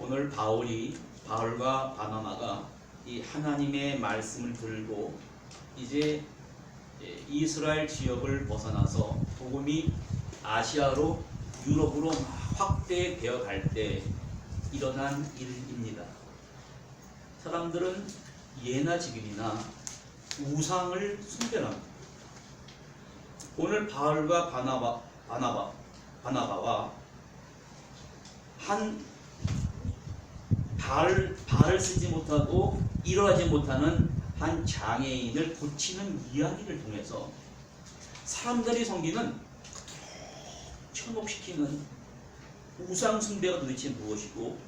오늘 바울과 바나바가 이 하나님의 말씀을 들고 이제 이스라엘 지역을 벗어나서 복음이 아시아로 유럽으로 확대되어 갈 때 일어난 일입니다. 사람들은 예나 지금이나 우상을 숭배합니다. 오늘 바울과 바나바와 한 발을 쓰지 못하고 일어나지 못하는 한 장애인을 고치는 이야기를 통해서 사람들이 섬기는 천목시키는 우상 숭배가 도대체 무엇이고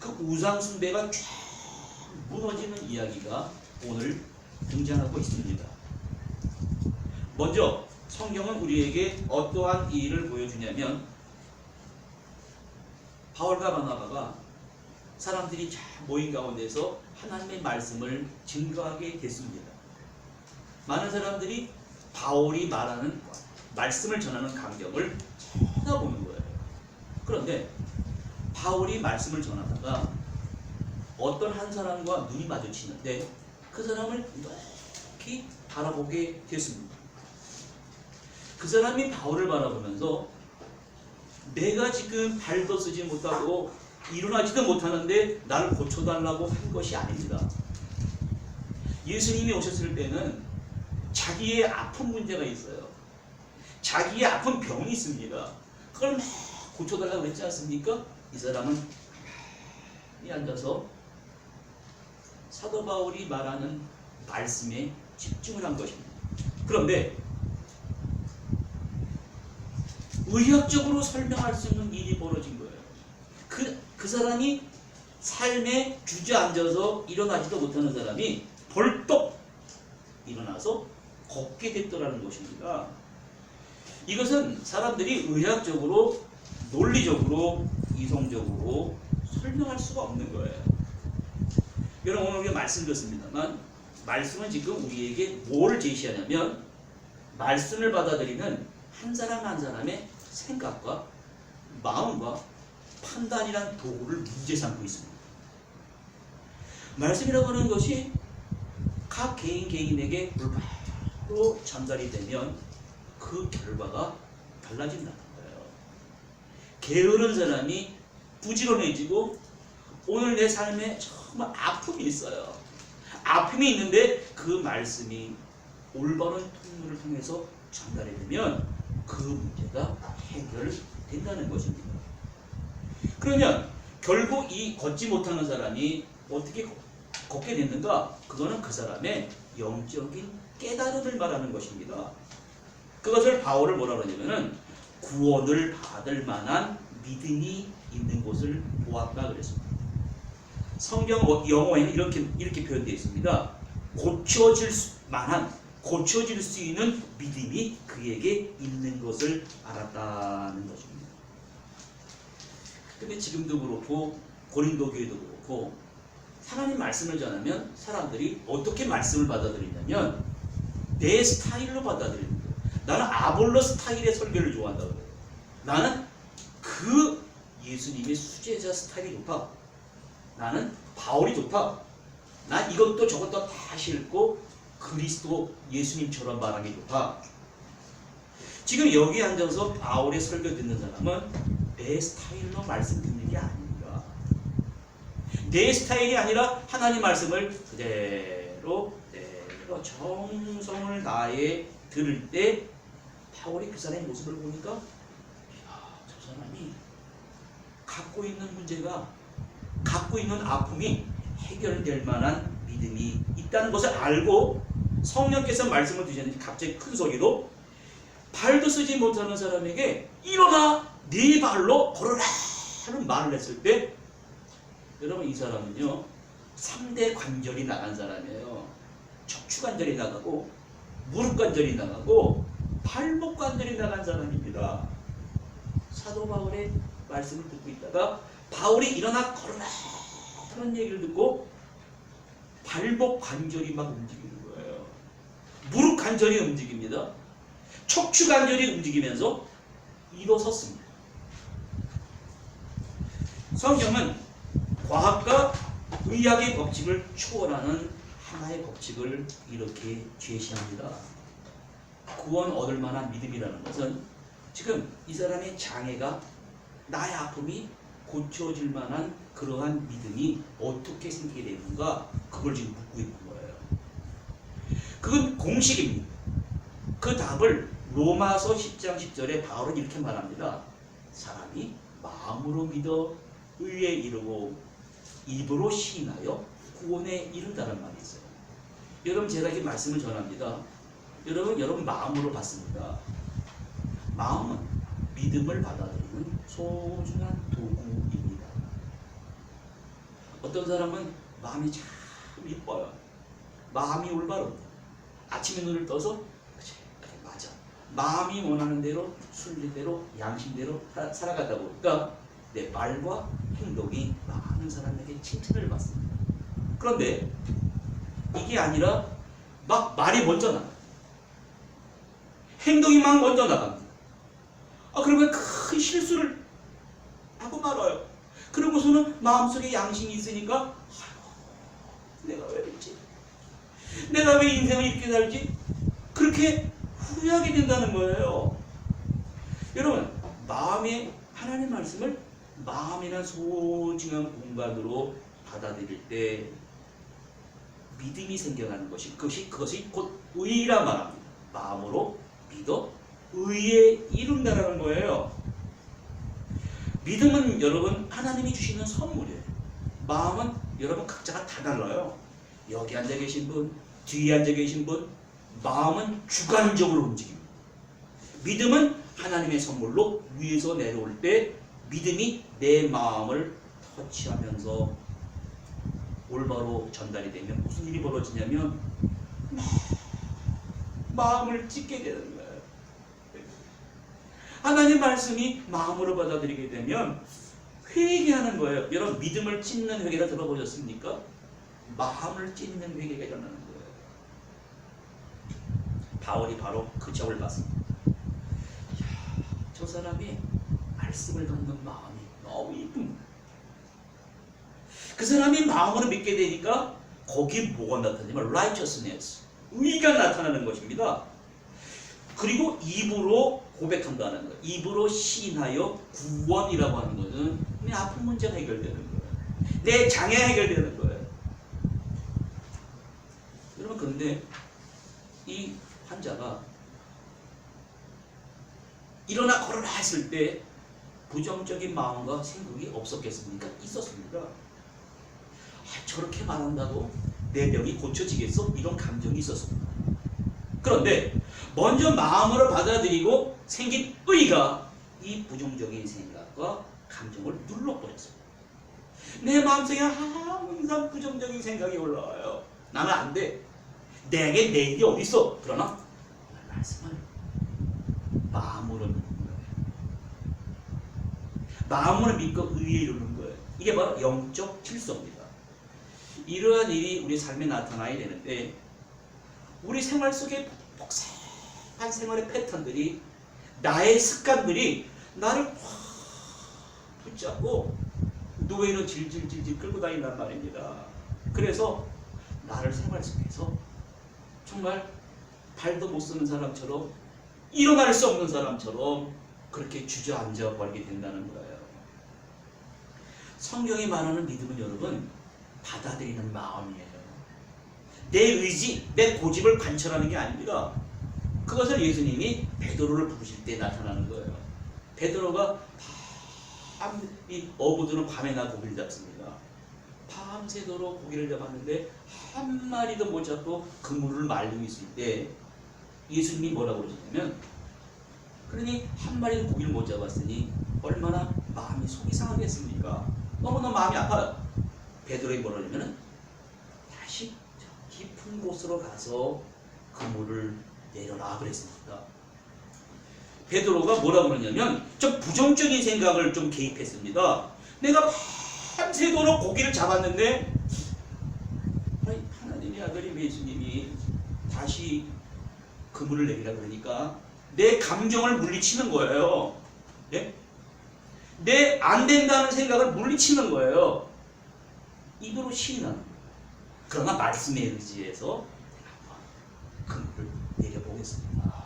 그 우상 숭배가 쫙 무너지는 이야기가 오늘 등장하고 있습니다. 먼저 성경은 우리에게 어떠한 일을 보여주냐면 바울과 바나바가 사람들이 잘 모인 가운데서 하나님의 말씀을 증거하게 됐습니다. 많은 사람들이 바울이 말하는 말씀을 전하는 광경을 쳐다보는 거예요. 그런데 바울이 말씀을 전하다가 어떤 한 사람과 눈이 마주치는데 그 사람을 이렇게 바라보게 됐습니다. 그 사람이 바울을 바라보면서 내가 지금 발도 쓰지 못하고 일어나지도 못하는데 나를 고쳐달라고 한 것이 아닙니다. 예수님이 오셨을 때는 자기의 아픈 문제가 있어요. 자기의 아픈 병이 있습니다. 그걸 막 고쳐달라고 그랬지 않습니까? 이 사람은 가만히 앉아서 사도 바울이 말하는 말씀에 집중을 한 것입니다. 그런데 의학적으로 설명할 수 있는 일이 벌어진 거예요. 그 사람이 삶에 주저앉아서 일어나지도 못하는 사람이 벌떡 일어나서 걷게 됐더라는 것입니다. 이것은 사람들이 의학적으로, 논리적으로, 이성적으로 설명할 수가 없는 거예요. 여러분 오늘 우리가 말씀 듣습니다만 말씀은 지금 우리에게 뭘 제시하냐면 말씀을 받아들이는 한 사람 한 사람의 생각과 마음과 판단이란 도구를 문제 삼고 있습니다. 말씀이라고 하는 것이 각 개인에게 올바로 전달이 되면 그 결과가 달라진다는 거예요. 게으른 사람이 부지런해지고 오늘 내 삶에 정말 아픔이 있어요. 아픔이 있는데 그 말씀이 올바른 통로를 통해서 전달이 되면 그 문제가 해결된다는 것입니다. 그러면 결국 이 걷지 못하는 사람이 어떻게 걷게 됐는가? 그거는 그 사람의 영적인 깨달음을 말하는 것입니다. 그것을 바울을 뭐라 그러냐면은 구원을 받을 만한 믿음이 있는 곳을 보았다 그랬습니다. 성경 영어에는 이렇게 표현되어 있습니다. 고쳐질 수 있는 믿음이 그에게 있는 것을 알았다는 것입니다. 근데 지금도 그렇고 고린도 교회도 그렇고 하나님 말씀을 전하면 사람들이 어떻게 말씀을 받아들이냐면 내 스타일로 받아들이는 거예요. 나는 아볼로 스타일의 설교를 좋아한다고 그래요. 나는 그 예수님의 수제자 스타일이 좋다. 나는 바울이 좋다. 난 이것도 저것도 다 싫고 그리스도 예수님처럼 말하는 게 좋다. 지금 여기 앉아서 바울의 설교 듣는 사람은 내 스타일로 말씀 듣는 게 아닙니다. 내 스타일이 아니라 하나님 말씀을 그대로 정성을 다해 들을 때 바울이 그 사람의 모습을 보니까 저 사람이 갖고 있는 문제가 갖고 있는 아픔이 해결될 만한 믿음이 있다는 것을 알고 성령께서 말씀을 주셨는데 갑자기 큰 소리로 발도 쓰지 못하는 사람에게 일어나 네 발로 걸어라 하는 말을 했을 때 여러분 이 사람은요 3대 관절이 나간 사람이에요. 척추관절이 나가고 무릎관절이 나가고 발목관절이 나간 사람입니다. 사도 바울의 말씀을 듣고 있다가 바울이 일어나 걸어라 하는 얘기를 듣고 발목관절이 막 움직이는 거예요. 무릎관절이 움직입니다. 척추관절이 움직이면서 일어섰습니다. 성경은 과학과 의학의 법칙을 초월하는 하나의 법칙을 이렇게 제시합니다. 구원 얻을 만한 믿음이라는 것은 지금 이 사람의 장애가, 나의 아픔이 고쳐질 만한 그러한 믿음이 어떻게 생기게 되는가, 그걸 지금 묻고 있는 거예요. 그건 공식입니다. 그 답을 로마서 10장 10절에 바울은 이렇게 말합니다. 사람이 마음으로 믿어 의에 이르고 입으로 시인하여 구원에 이른다는 말이 있어요. 여러분, 제가 이 말씀을 전합니다. 여러분 마음으로 받습니다. 마음은 믿음을 받아들이는 소중한 도구입니다. 어떤 사람은 마음이 참 이뻐요. 마음이 올바르다. 아침에 눈을 떠서 그래 맞아. 마음이 원하는 대로, 순리대로, 양심대로 살아가다 보니까 내 말과 행동이 많은 사람에게 칭찬을 받습니다. 그런데 이게 아니라 막 말이 먼저 나가요. 행동이 막 먼저 나갑니다. 그러면 큰 실수를 하고 말아요. 그러고서는 마음속에 양심이 있으니까 내가 왜 이랬지? 내가 왜 인생을 이렇게 살지? 그렇게 후회하게 된다는 거예요. 여러분, 마음의 하나님 말씀을 마음이나 소중한 공간으로 받아들일 때 믿음이 생겨나는 것이, 그것이 곧 의라 말합니다. 마음으로 믿어 의에 이룬다라는 거예요. 믿음은 여러분 하나님이 주시는 선물이에요. 마음은 여러분 각자가 다 달라요. 여기 앉아 계신 분, 뒤에 앉아 계신 분, 마음은 주관적으로 움직입니다. 믿음은 하나님의 선물로 위에서 내려올 때 믿음이 내 마음을 터치하면서 올바로 전달이 되면 무슨 일이 벌어지냐면 마음을 찢게 되는 거예요. 하나님 말씀이 마음으로 받아들이게 되면 회개하는 거예요. 여러분, 믿음을 찢는 회개가 들어보셨습니까? 마음을 찢는 회개가 일어나는 거예요. 바울이 바로 그 적을 봤습니다. 저 사람이 말씀을 받는 마음이 너무 이쁜 거예요. 그 사람이 마음으로 믿게 되니까 거기에 뭐가 나타나냐면 righteousness, 의가 나타나는 것입니다. 그리고 입으로 고백한다는 거예요. 입으로 시인하여 구원이라고 하는 것은 내 아픈 문제가 해결되는 거예요. 내 장애가 해결되는 거예요. 여러분, 그런데 이 환자가 일어나 걸어라 했을 때 부정적인 마음과 생각이 없었겠습니까? 있었습니다. 저렇게 말한다고 내 병이 고쳐지겠어? 이런 감정이 있었습니다. 그런데 먼저 마음으로 받아들이고 생긴 의가 이 부정적인 생각과 감정을 눌러버렸습니다. 내 마음속에 항상 부정적인 생각이 올라와요. 나는 안 돼. 내게 내 일이 어디 있어? 그러나 오늘 말씀을 마음으로 믿는 거예요. 마음으로 믿고 의에 이루는 거예요. 이게 바로 영적 질서입니다. 이러한 일이 우리 삶에 나타나야 되는데 우리 생활 속에 복잡한 생활의 패턴들이, 나의 습관들이 나를 확 붙잡고 노예로 질질질질 끌고 다닌단 말입니다. 그래서 나를 생활 속에서 정말 발도 못 쓰는 사람처럼, 일어날 수 없는 사람처럼 그렇게 주저앉아 버리게 된다는 거예요. 성경이 말하는 믿음은 여러분 받아들이는 마음이에요. 내 의지, 내 고집을 관철하는 게 아닙니다. 그것을 예수님이 베드로를 부르실 때 나타나는 거예요. 베드로가 이 어부들은 밤에나 고기를 잡습니다. 밤새도록 고기를 잡았는데 한 마리도 못 잡고 그물을 말리고 있을 때 예수님이 뭐라고 그러셨냐면, 그러니 한 마리도 고기를 못 잡았으니 얼마나 마음이 속이 상하겠습니까? 너무나 마음이 아파요. 베드로이 뭐라 그러냐면 다시 깊은 곳으로 가서 그물을 내려라 그랬습니다. 베드로가 뭐라고 그러냐면 좀 부정적인 생각을 좀 개입했습니다. 내가 밤새도록 고기를 잡았는데 하나님의 아들인 예수님이 다시 그물을 내리라 그러니까 내 감정을 물리치는 거예요. 네? 내 안 된다는 생각을 물리치는 거예요. 입으로 시인하는. 그러나 말씀에 의지해서 그물을 내려보겠습니다.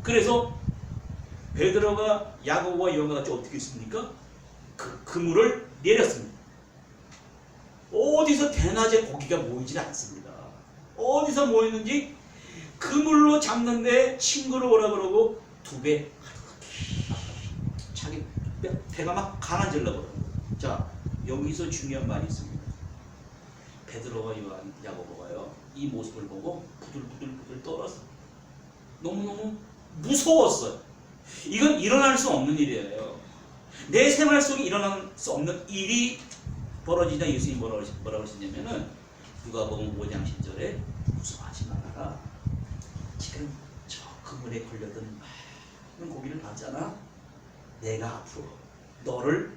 그래서 베드로가 야고보와 요한과 같이 어떻게 했습니까? 그 그물을 내렸습니다. 어디서 대낮에 고기가 모이질 않습니다. 어디서 모였는지 그물로 잡는데 친구를 오라 그러고 두 배 자기 배가 막 가라앉으려고 그러고. 자, 여기서 중요한 말이 있습니다. 베드로와 요한, 야고보가요 이 모습을 보고 부들부들 떨었어. 너무너무 무서웠어요. 이건 일어날 수 없는 일이에요. 내 생활 속에 일어날 수 없는 일이 벌어지자 예수님이 뭐라고 하시냐면은 누가복음 5장 10절에 무서워하지 말아라. 지금 저 그물에 걸려든 많은 고기를 봤잖아. 내가 앞으로 너를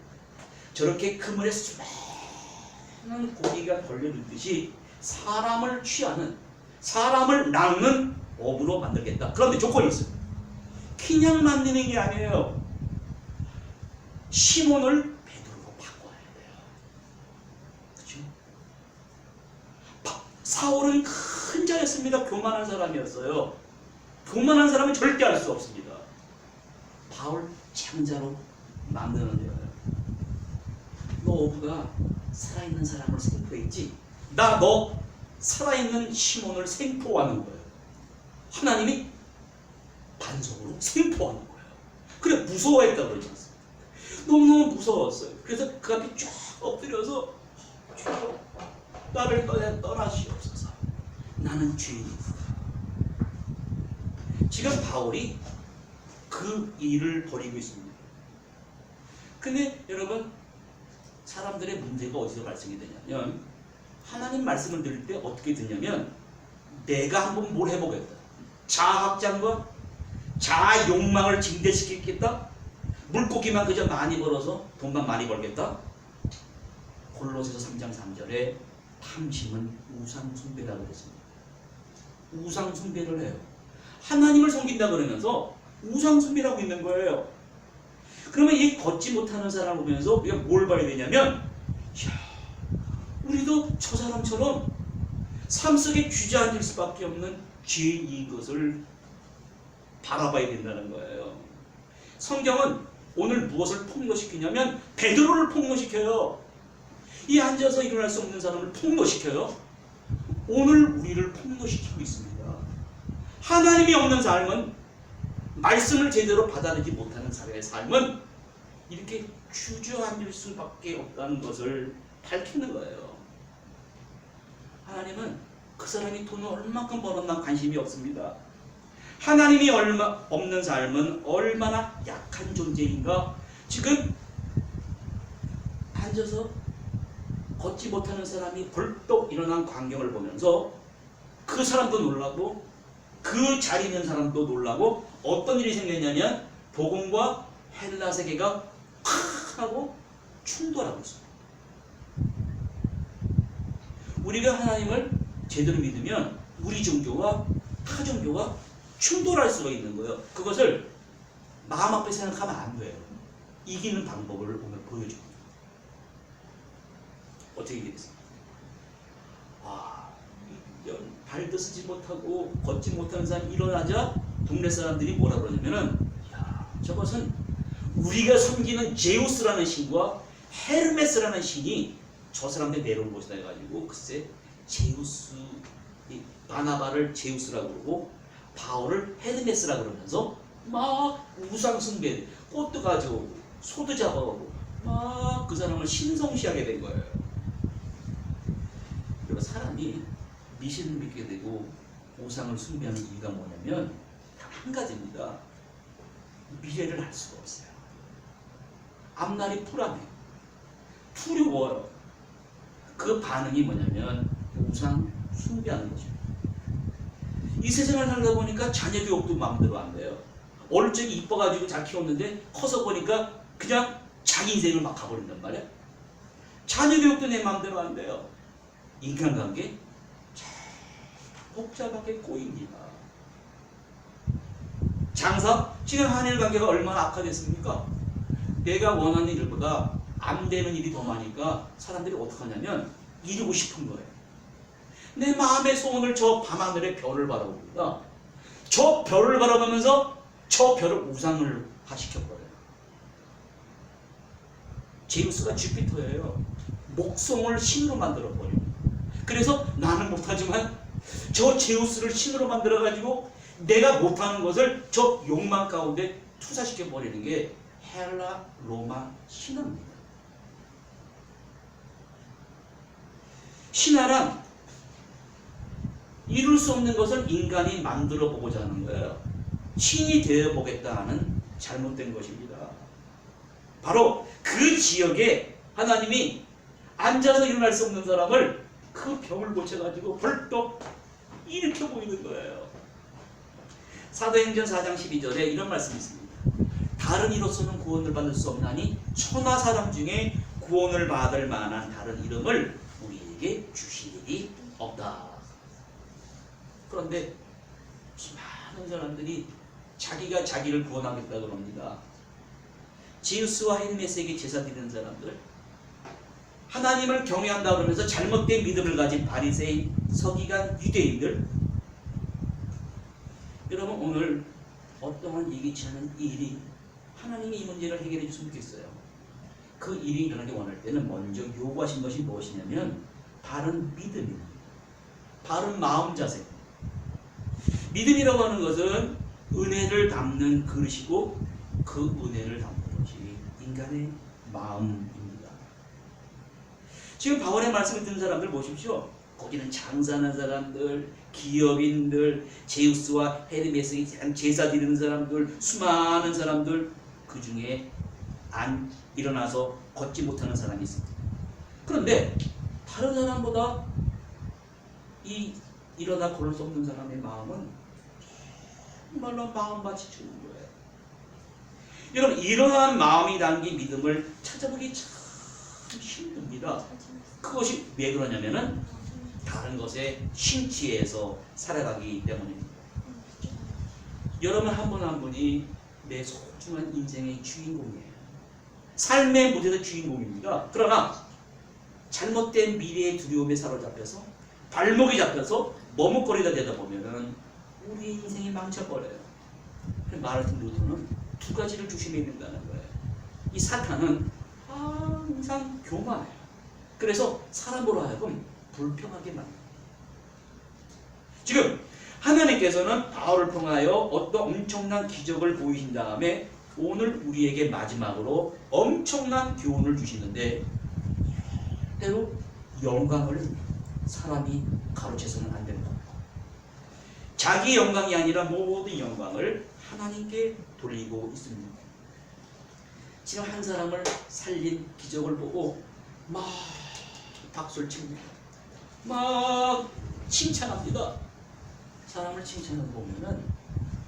저렇게 그물에 수많은 고기가 걸려있듯이 사람을 취하는, 사람을 낚는 업으로 만들겠다. 그런데 조건이 있어요. 그냥 만드는 게 아니에요. 시몬을 베드로로 바꿔야 돼요. 그렇죠? 사울은 큰 자였습니다. 교만한 사람이었어요. 교만한 사람은 절대 할 수 없습니다. 바울 장자로 만드는 거예요. 너 어부가 살아있는 사람을 생포했지? 나 너 살아있는 시몬을 생포하는 거예요. 하나님이 반석으로 생포하는 거예요. 그래 무서워했다고 그러지 않습니까? 너무너무 무서웠어요. 그래서 그 앞에 쫙 엎드려서 주여 나를 떠나시옵소서. 나는 죄인이다. 지금 바울이 그 일을 벌이고 있습니다. 근데 여러분 사람들의 문제가 어디서 발생이 되냐면 하나님 말씀을 들을 때 어떻게 듣냐면 내가 한번 뭘 해보겠다. 자아 확장과 자아 욕망을 증대시키겠다. 물고기만 그저 많이 벌어서 돈만 많이 벌겠다. 골로새서 3장 3절에 탐심은 우상숭배라고 그랬습니다. 우상숭배를 해요. 하나님을 섬긴다 그러면서 우상숭배라고 있는 거예요. 그러면 이 걷지 못하는 사람을 보면서 우리가 뭘 봐야 되냐면 우리도 저 사람처럼 삶 속에 주저앉을 수밖에 없는 죄인 것을 바라봐야 된다는 거예요. 성경은 오늘 무엇을 폭로시키냐면 베드로를 폭로시켜요. 이 앉아서 일어날 수 없는 사람을 폭로시켜요. 오늘 우리를 폭로시키고 있습니다. 하나님이 없는 삶은, 말씀을 제대로 받아들이지 못하는 사람의 삶은 이렇게 주저앉을 수밖에 없다는 것을 밝히는 거예요. 하나님은 그 사람이 돈을 얼마큼 벌었나 관심이 없습니다. 하나님이 없는 삶은 얼마나 약한 존재인가. 지금 앉아서 걷지 못하는 사람이 벌떡 일어난 광경을 보면서 그 사람도 놀라고 그 자리에 있는 사람도 놀라고 어떤 일이 생겼냐면 복음과 헬라 세계가 팍 하고 충돌하고 있습니다. 우리가 하나님을 제대로 믿으면 우리 종교와 타 종교가 충돌할 수가 있는 거예요. 그것을 마음 앞에 생각하면 안 돼요. 이기는 방법을 오늘 보여줍니다. 어떻게 이기겠습니까? 발도 쓰지 못하고 걷지 못하는 사람이 일어나자 동네 사람들이 뭐라 그러냐면은 저것은 우리가 섬기는 제우스라는 신과 헤르메스라는 신이 저 사람들 내려온 것이다 해가지고 글쎄 제우스, 바나바를 제우스라고 그러고 바울을 헤르메스라고 그러면서 막 우상숭배, 꽃도 가져오고 소도 잡아오고 막 그 사람을 신성시하게 된 거예요. 그리고 사람이 미신을 믿게 되고 우상을 숭배하는 이유가 뭐냐면 단 한 가지입니다. 미래를 알 수가 없어요. 앞날이 불안해, 두려워요. 그 반응이 뭐냐면 우상 숭배하는 거죠. 이 세상을 살다 보니까 자녀 교육도 마음대로 안 돼요. 어릴 적에 이뻐가지고 잘 키웠는데 커서 보니까 그냥 자기 인생을 막 가버린단 말이야. 자녀 교육도 내 마음대로 안 돼요. 인간관계 복잡하게 꼬입니다. 장사, 지금 한일 관계가 얼마나 악화됐습니까? 내가 원하는 일보다 안 되는 일이 더 많으니까 사람들이 어떻게 하냐면 이루고 싶은 거예요. 내 마음의 소원을 저 밤하늘의 별을 바라봅니다. 저 별을 바라보면서 저 별을 우상을 화시켜버려요. 제우스가 주피터예요. 목성을 신으로 만들어버려요. 그래서 나는 못하지만 저 제우스를 신으로 만들어가지고 내가 못하는 것을 저 욕망 가운데 투사시켜버리는 게 헬라 로마 신화입니다. 신화란 이룰 수 없는 것을 인간이 만들어 보고자 하는 거예요. 신이 되어 보겠다 하는 잘못된 것입니다. 바로 그 지역에 하나님이 앉아서 일어날 수 없는 사람을 그 병을 고쳐가지고 벌떡 일으켜 보이는 거예요. 사도행전 4장 12절에 이런 말씀이 있습니다. 다른 이로서는 구원을 받을 수 없나니 천하 사람 중에 구원을 받을 만한 다른 이름을 우리에게 주실 일이 없다. 그런데 많은 사람들이 자기가 자기를 구원하겠다 그럽니다. 제우스와 헤르메스에게 제사 드리는 사람들, 하나님을 경외한다 그러면서 잘못된 믿음을 가진 바리새인, 서기관, 유대인들. 여러분, 오늘 어떠한 예기치 않은 일이 하나님이 이 문제를 해결해 줬으면 좋겠어요. 그 일이 일어나기 원할 때는 먼저 요구하신 것이 무엇이냐면 바른 믿음입니다. 바른 마음 자세. 믿음이라고 하는 것은 은혜를 담는 그릇이고 그 은혜를 담는 것이 인간의 마음입니다. 지금 바울의 말씀을 듣는 사람들 보십시오. 거기는 장사하는 사람들, 기업인들, 제우스와 헤르메스에 제사 드리는 사람들, 수많은 사람들, 그 중에 안 일어나서 걷지 못하는 사람이 있습니다. 그런데 다른 사람보다 이 일어나 걸을 수 없는 사람의 마음은 정말로 마음밭이 주는 거예요. 여러분, 이러한 마음이 담긴 믿음을 찾아보기 참 힘듭니다. 그것이 왜 그러냐면은 다른 것에 심취해서 살아가기 때문입니다. 여러분 한 분 한 분이 내 소중한 인생의 주인공이에요. 삶의 무대의 주인공입니다. 그러나 잘못된 미래의 두려움에 사로잡혀서 발목이 잡혀서 머뭇거리다 되다 보면은 우리 인생이 망쳐버려요. 마르틴 루터는 두 가지를 조심해야 된다는 거예요. 이 사탄은 항상 교만해요. 그래서 사람으로 하여금 불평하게 만듭니다. 지금 하나님께서는 바울을 통하여 어떤 엄청난 기적을 보이신 다음에 오늘 우리에게 마지막으로 엄청난 교훈을 주시는데, 때로 영광을 사람이 가로채서는 안 된다. 자기 영광이 아니라 모든 영광을 하나님께 돌리고 있습니다. 지금 한 사람을 살린 기적을 보고 막 박수를 칩니다. 막 칭찬합니다. 사람을 칭찬하고 보면은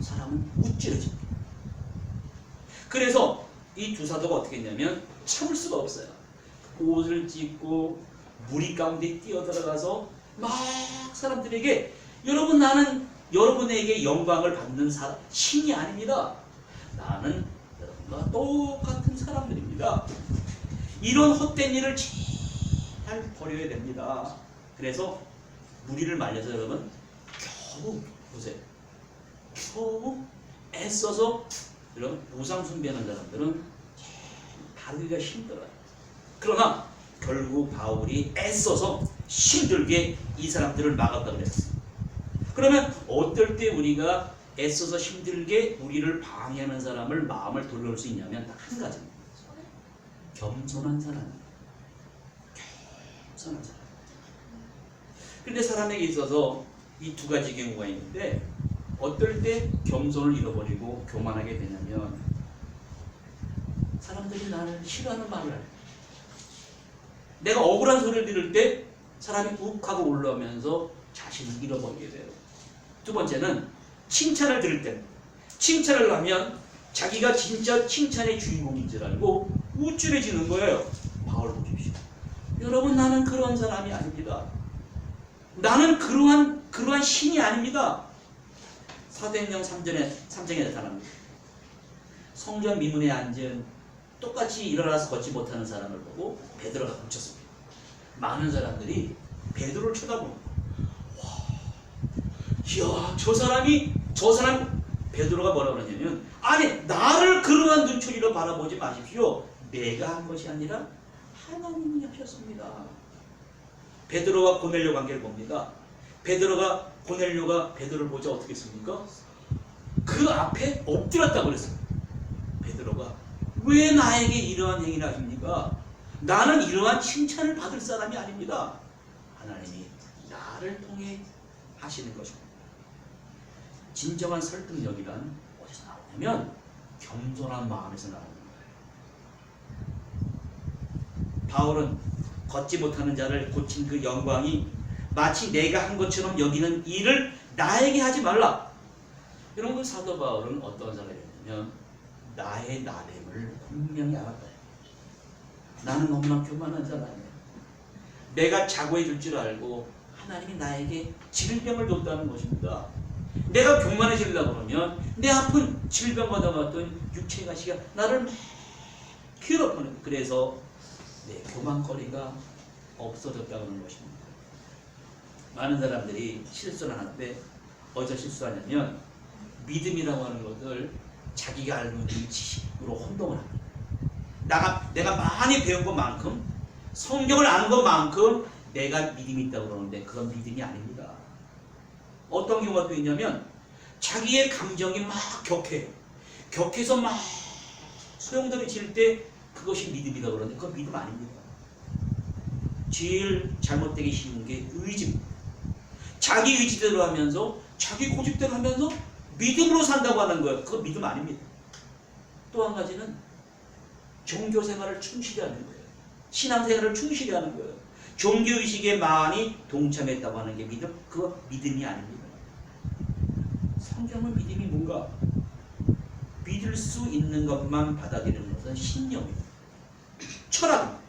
사람은 우쭐해집니다. 그래서 이 두 사도가 어떻게 했냐면 참을 수가 없어요. 옷을 찢고 무리 가운데 뛰어들어가서 막 사람들에게, 여러분, 나는 여러분에게 영광을 받는 신이 아닙니다. 나는 여러분과 똑같은 사람들입니다. 이런 헛된 일을 잘 버려야 됩니다. 그래서 무리를 말려서 여러분 겨우 보세요. 겨우 애써서 이런 우상 숭배하는 사람들은 다루기가 힘들어요. 그러나 결국 바울이 애써서 힘들게 이 사람들을 막았다 그랬어요. 그러면 어떨 때 우리가 애써서 힘들게 우리를 방해하는 사람을 마음을 돌려올 수 있냐면 딱 한 가지입니다. 겸손한 사람입니다. 겸손한 사람. 그런데 사람에게 있어서 이 두 가지 경우가 있는데, 어떨 때 겸손을 잃어버리고 교만하게 되냐면 사람들이 나를 싫어하는 말을 해요. 내가 억울한 소리를 들을 때 사람이 욱하고 올라오면서 자신을 잃어버리게 돼요. 두 번째는 칭찬을 들을 때, 칭찬을 하면 자기가 진짜 칭찬의 주인공인 줄 알고 우쭐해지는 거예요. 바울 보십시오. 여러분, 나는 그런 사람이 아닙니다. 나는 그러한 신이 아닙니다. 사도행전 3장에 나타납니다. 성전 미문에 앉은 똑같이 일어나서 걷지 못하는 사람을 보고 베드로가 고쳤습니다. 많은 사람들이 베드로를 쳐다보는 거예요. 이야, 저 사람 베드로가 뭐라고 그러냐면, 아니 나를 그러한 눈초리로 바라보지 마십시오. 내가 한 것이 아니라 하나님이 하셨습니다. 베드로와 고넬료 관계를 봅니다. 고넬료가 베드로를 보자 어떻게 했습니까? 그 앞에 엎드렸다고 그랬어요. 베드로가 왜 나에게 이러한 행위를 하십니까? 나는 이러한 칭찬을 받을 사람이 아닙니다. 하나님이 나를 통해 하시는 것입니다. 진정한 설득력이란 어디서 나오냐면 겸손한 마음에서 나오는 거예요. 바울은 걷지 못하는 자를 고친 그 영광이 마치 내가 한 것처럼 여기는 일을 나에게 하지 말라. 여러분, 사도 바울은 어떤 사람이었냐면 나의 나됨을 분명히 알았다. 나는 너무나 교만한 사람이야. 내가 자고해 줄 줄 알고 하나님이 나에게 질병을 줬다는 것입니다. 내가 교만해지려고 그러면 내 아픈 질병 받아봤던 육체가 시가 나를 막 괴롭히는, 그래서 내 교만거리가 없어졌다고 하는 것입니다. 많은 사람들이 실수를 하는데 어디서 실수하냐면 믿음이라고 하는 것을 자기가 알고 있는 지식으로 혼동을 합니다. 내가 많이 배운 것만큼, 성경을 아는 것만큼 내가 믿음이 있다고 그러는데 그건 믿음이 아닙니다. 어떤 경우가 또 있냐면 자기의 감정이 막 격해서 막 소용돌이 칠 때 그것이 믿음이라고 그러는데 그건 믿음 아닙니다. 제일 잘못되기 쉬운 게 의지입니다. 자기 의지대로 하면서 자기 고집대로 하면서 믿음으로 산다고 하는 거예요. 그건 믿음 아닙니다. 또 한 가지는 종교생활을 충실히 하는 거예요. 신앙생활을 충실히 하는 거예요. 종교의식에 많이 동참했다고 하는 게 믿음? 그거 믿음이 아닙니다. 성경은 믿음이 뭔가? 믿을 수 있는 것만 받아들이는 것은 신념입니다. 철학입니다.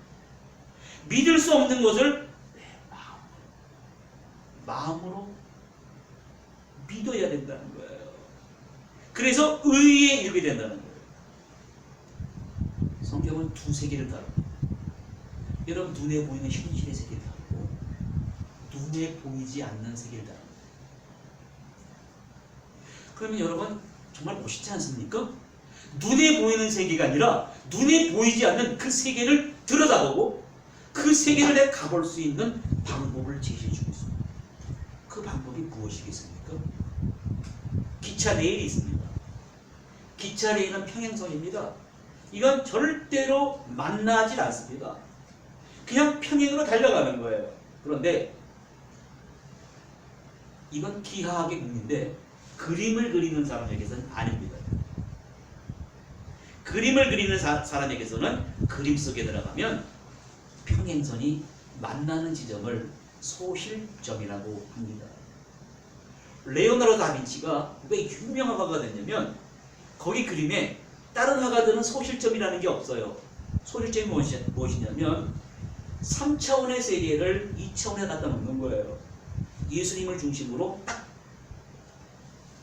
믿을 수 없는 것을 내 마음으로 믿어야 된다는 거예요. 그래서 의에 이르게 된다는 거예요. 성경은 두 세계를 다룹니다. 여러분, 눈에 보이는 현실의 세계를 다루고 눈에 보이지 않는 세계를 다룹니다. 그러면 여러분 정말 멋있지 않습니까? 눈에 보이는 세계가 아니라 눈에 보이지 않는 그 세계를 들여다보고 그 세계를 내가 가볼 수 있는 방법을 제시해 주고 있습니다. 그 방법이 무엇이겠습니까? 기차 레일이 있습니다. 기차 레일은 평행선입니다. 이건 절대로 만나질 않습니다. 그냥 평행으로 달려가는 거예요. 그런데 이건 기하학의 문인데 그림을 그리는 사람에게서는 아닙니다. 그림을 그리는 사람에게서는 그림 속에 들어가면 평행선이 만나는 지점을 소실점이라고 합니다. 레오나르도 다빈치가 왜 유명한 화가가 됐냐면 거기 그림에 다른 화가들은 소실점이라는 게 없어요. 소실점이 무엇이냐면 3차원의 세계를 2차원에 갖다 놓는 거예요. 예수님을 중심으로 딱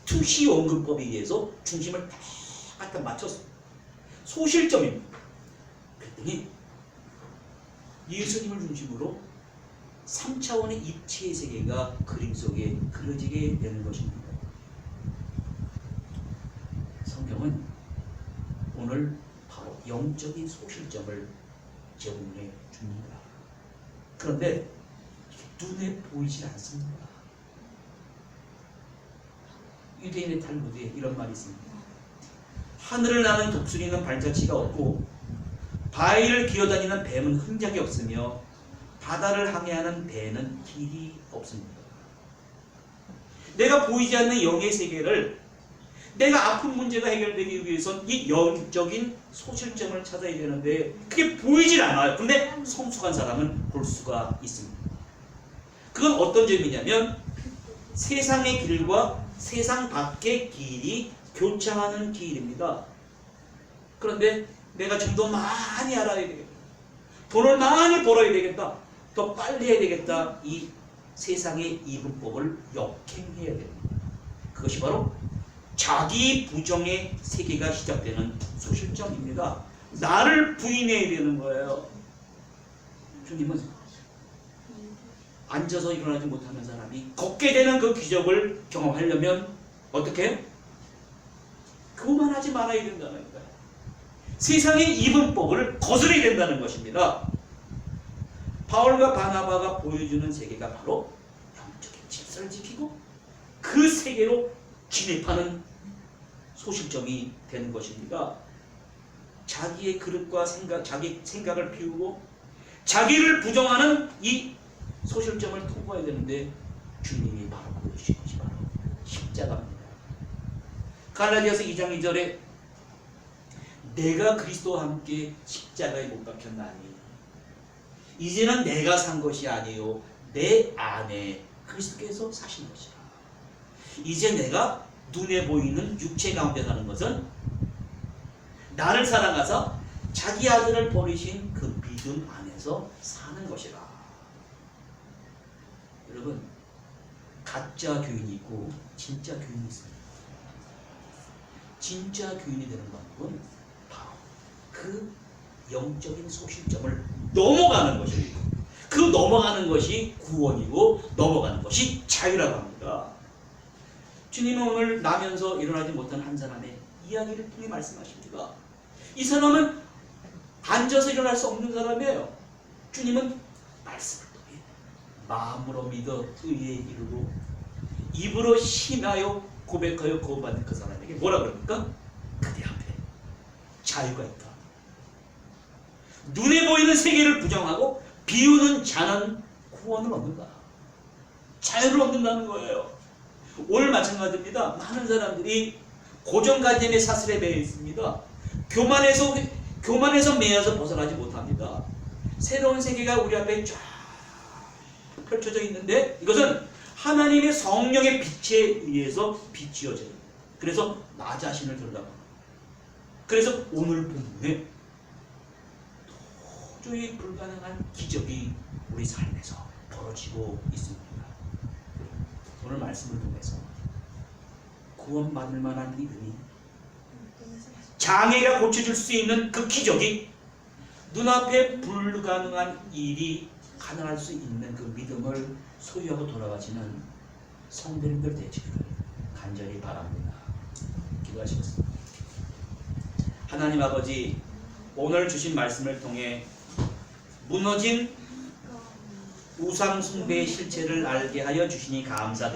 투시 원근법에 의해서 중심을 딱 갖다 맞췄어요. 소실점입니다. 그랬더니 예수님을 중심으로 3차원의 입체의 세계가 그림 속에 그려지게 되는 것입니다. 성경은 오늘 바로 영적인 소실점을 제공해 줍니다. 그런데 눈에 보이지 않습니다. 유대인의 탈무드에 이런 말이 있습니다. 하늘을 나는 독수리는 발자취가 없고 바위를 기어다니는 뱀은 흔적이 없으며 바다를 항해하는 배는 길이 없습니다. 내가 보이지 않는 영의 세계를 내가 아픈 문제가 해결되기 위해서는 이 영적인 소실점을 찾아야 되는데 그게 보이질 않아요. 그런데 성숙한 사람은 볼 수가 있습니다. 그건 어떤 점이냐면 세상의 길과 세상 밖의 길이 교차하는 길입니다. 그런데 내가 좀 더 많이 알아야 되겠다. 돈을 많이 벌어야 되겠다. 더 빨리 해야 되겠다. 이 세상의 이분법을 역행해야 됩니다. 그것이 바로 자기 부정의 세계가 시작되는 소실점입니다. 나를 부인해야 되는 거예요. 주님은 앉아서 일어나지 못하는 사람이 걷게 되는 그 기적을 경험하려면 어떻게 해요? 그만하지 말아야 된다는 거예요. 세상의 이분법을 거스려야 된다는 것입니다. 바울과 바나바가 보여주는 세계가 바로 영적인 질서를 지키고 그 세계로 진입하는 소실점이 되는 것입니다. 자기의 그릇과 자기 생각을 비우고 자기를 부정하는 이 소실점을 통과해야 되는데 주님이 바로 보여주신 것이 바로 십자가입니다. 갈라디아서 2장 2절에 내가 그리스도와 함께 십자가에 못 박혔나니 이제는 내가 산 것이 아니요 내 안에 그리스도께서 사신 것이라. 이제 내가 눈에 보이는 육체 가운데 사는 것은 나를 사랑하사 자기 아들을 버리신 그 믿음 안에서 사는 것이라. 여러분, 가짜 교인이 있고 진짜 교인이 있습니다. 진짜 교인이 되는 방법은 바로 그 영적인 소실점을 넘어가는 것입니다. 그 넘어가는 것이 구원이고 넘어가는 것이 자유라고 합니다. 주님은 오늘 나면서 일어나지 못한 한 사람의 이야기를 통해 말씀하십니다. 이 사람은 앉아서 일어날 수 없는 사람이에요. 주님은 말씀을 통해 마음으로 믿어 의에 이르고 입으로 신하여 고백하여 구원받는 그 사람에게 뭐라 그럽니까? 그대 앞에 자유가 있다. 눈에 보이는 세계를 부정하고 비우는 자는 구원을 얻는다. 자유를 얻는다는 거예요. 오늘 마찬가지입니다. 많은 사람들이 고정관념의 사슬에 매여 있습니다. 교만에서 매여서 벗어나지 못합니다. 새로운 세계가 우리 앞에 쫙 펼쳐져 있는데 이것은 하나님의 성령의 빛에 의해서 비추어져요. 그래서 나 자신을 들여다봐. 그래서 오늘 본문에 도저히 불가능한 기적이 우리 삶에서 벌어지고 있습니다. 오늘 말씀을 통해서 구원받을 만한 믿음이 장애가 고쳐질 수 있는 그 기적이 눈앞에 불가능한 일이 가능할 수 있는 그 믿음을 소유하고 돌아가시는 성도님들 되시기를 간절히 바랍니다. 기도하시겠습니다. 하나님 아버지, 오늘 주신 말씀을 통해 무너진 우상 숭배의 실체를 알게 하여 주시니 감사드립니다.